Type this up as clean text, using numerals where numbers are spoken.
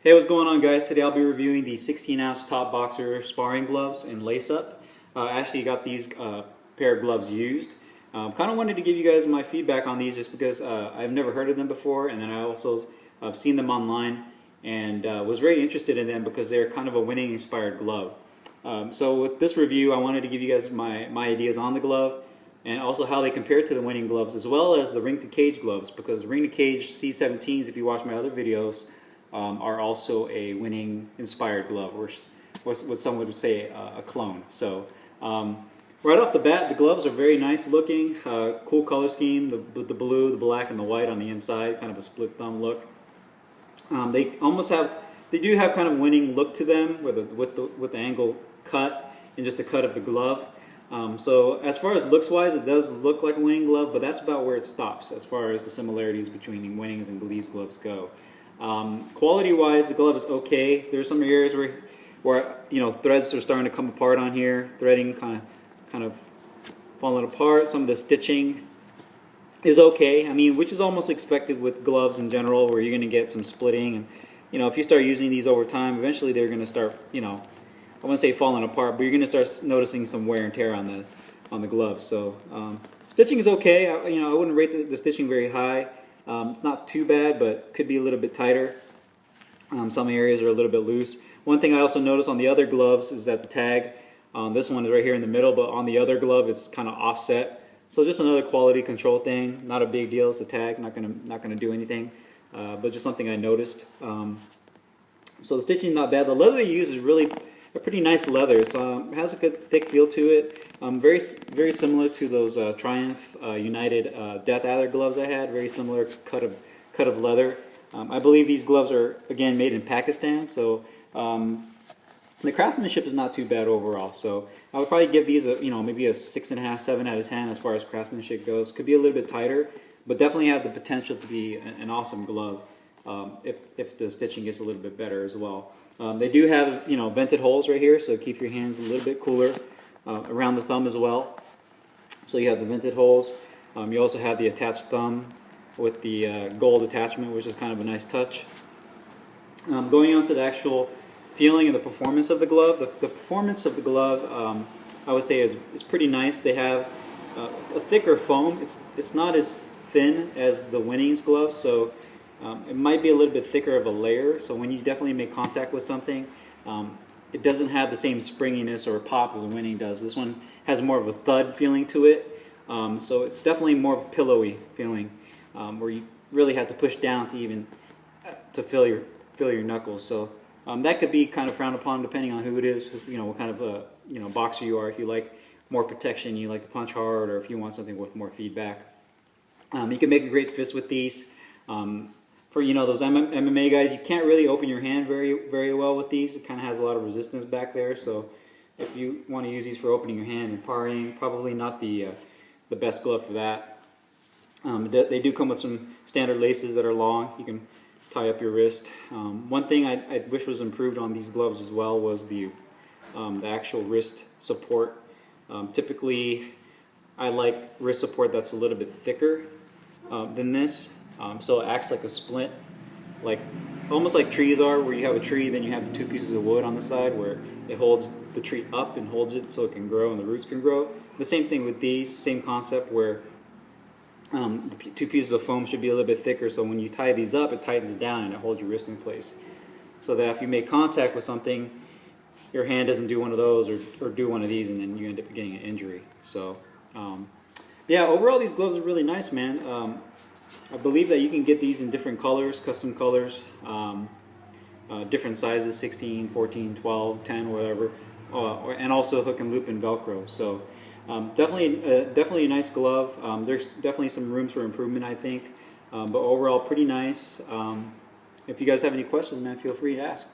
Hey, what's going on, guys? Today I'll be reviewing the 16-ounce Top Boxer sparring gloves in lace-up. Actually got these pair of gloves used. Kind of wanted to give you guys my feedback on these just because I've never heard of them before, and then I also have seen them online and was very interested in them because they're kind of a winning-inspired glove. So with this review, I wanted to give you guys my ideas on the glove and also how they compare to the winning gloves, as well as the ring-to-cage gloves, because ring-to-cage C17s, if you watch my other videos, are also a winning inspired glove, or what some would say a clone. So right off the bat, the gloves are very nice looking, cool color scheme, the blue, the black, and the white on the inside, kind of a split thumb look. They do have kind of winning look to them with the angle cut and just a cut of the glove. So as far as looks wise, it does look like a winning glove, but that's about where it stops as far as the similarities between winnings and these gloves go. Quality wise, the glove is okay. There's some areas where threads are starting to come apart on here, threading kind of falling apart. Some of the stitching is okay. I mean, which is almost expected with gloves in general, where you're going to get some splitting, and if you start using these over time, eventually they're going to start, I wouldn't say falling apart, but you're going to start noticing some wear and tear on the gloves. So stitching is okay. I wouldn't rate the stitching very high. It's not too bad, but could be a little bit tighter. Some areas are a little bit loose. One thing I also noticed on the other gloves is that the tag, this one is right here in the middle, but on the other glove it's kind of offset. So just another quality control thing. Not a big deal. It's a tag. Not gonna do anything, but just something I noticed. So the stitching is not bad. The leather they use is really a pretty nice leather. So it has a good thick feel to it. Very similar to those Triumph United Death Adder gloves I had. Very similar cut of leather. I believe these gloves are again made in Pakistan. So the craftsmanship is not too bad overall. So I would probably give these maybe a 6.5, 7 out of 10 as far as craftsmanship goes. Could be a little bit tighter, but definitely have the potential to be an awesome glove if the stitching gets a little bit better as well. They do have vented holes right here, so keep your hands a little bit cooler. Around the thumb as well. So you have the vented holes. You also have the attached thumb with the gold attachment, which is kind of a nice touch. Going on to the actual feeling and the performance of the glove. The performance of the glove, I would say, is pretty nice. They have a thicker foam. It's not as thin as the Winnings gloves, so it might be a little bit thicker of a layer. So when you definitely make contact with something, it doesn't have the same springiness or pop as the Winning does. This one has more of a thud feeling to it, so it's definitely more of a pillowy feeling, where you really have to push down to feel your knuckles. So that could be kind of frowned upon depending on who it is, what kind of a boxer you are. If you like more protection, you like to punch hard, or if you want something with more feedback, you can make a great fist with these. For those MMA guys, you can't really open your hand very well with these. It kind of has a lot of resistance back there. So if you want to use these for opening your hand and sparring, probably not the best glove for that. They do come with some standard laces that are long. You can tie up your wrist. One thing I wish was improved on these gloves as well was the actual wrist support. Typically, I like wrist support that's a little bit thicker than this. So it acts like a splint, almost like trees are, where you have a tree, then you have the two pieces of wood on the side where it holds the tree up and holds it so it can grow and the roots can grow. The same thing with these, same concept, where the two pieces of foam should be a little bit thicker, so when you tie these up, it tightens it down and it holds your wrist in place. So that if you make contact with something, your hand doesn't do one of those or do one of these, and then you end up getting an injury. So yeah, overall these gloves are really nice, man. I believe that you can get these in different colors, custom colors, different sizes, 16, 14, 12, 10, whatever, and also hook and loop and Velcro. So definitely a nice glove. There's definitely some room for improvement, I think, but overall pretty nice. If you guys have any questions, man, feel free to ask.